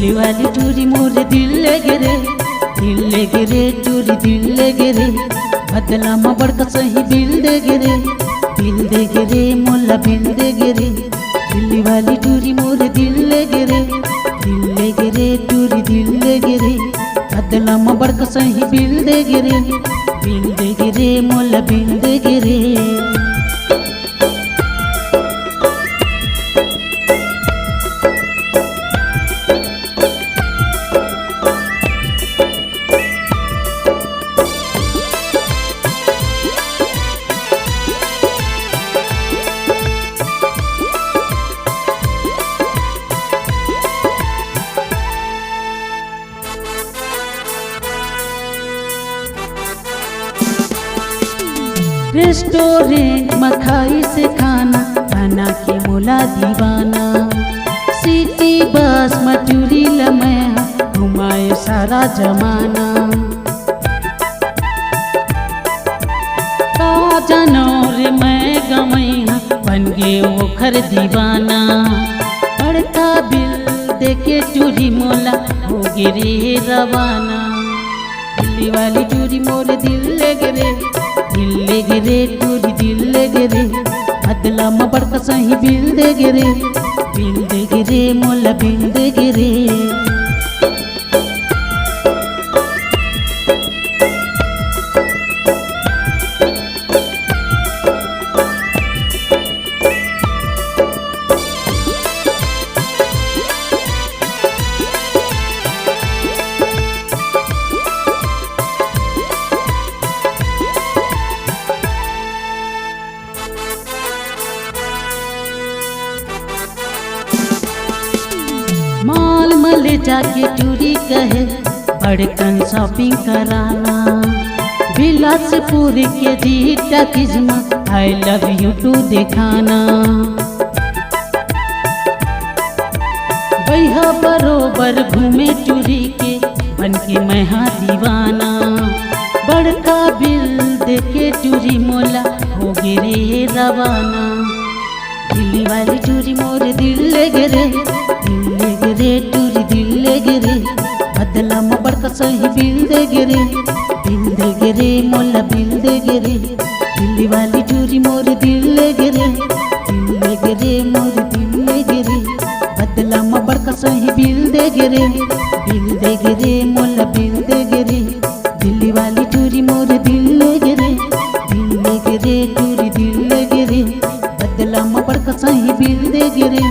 दिल्ली वाली टूरी मोरे दिल लगे रे टूरी दिल लगे रे बदला में बड़का सही बिल देगे रे मोला बिल देगे रे दिल्ली वाली टूरी मोरे दिल लगे रे टूरी दिल लगे रे बदला में बड़का सही बिल देगे रे मोला बिल देगे रे। रेस्टोरेंट में खाई से खाना खाना के मोला दीवाना सिटी बस में टूरी लमया घुमाए सारा जमाना का जानो रे मैं गमैया बन गे ओखर दीवाना बड़का बिल देके टूरी मोला हो गे रे रवाना दिल्ली वाली टूरी मोरे दिल लगे रे टूरी दिल लगे रे बदला में बड़का सही बिल देगे रे मोला बिल देगे रे। मॉल में ले जाके टूरी कहे बड़कन शॉपिंग कराना बिलासपुर के जीटा किस्म आई लव यू टू दिखाना भैया बरोबर घूमे टूरी के बन के मैं हाँ दीवाना बड़का बिल देके टूरी मोला हो गे रे रवाना दिल्ली वाली टूरी मोरे दिल लगे रे टूरी दिल लगे रे बदला में बड़का सही बिल देगे रे मोला बिल देगे रे दिल्ली वाली टूरी मोरे दिल लगे रे मोरे दिल लगे रे बदला में बड़का सही बिल देगे रे मोला बिल देगे रे दिल्ली वाली टूरी मोरे दिल लगे रे टूरी दिल लगे रे बदला में बड़का सही बिल देगे रे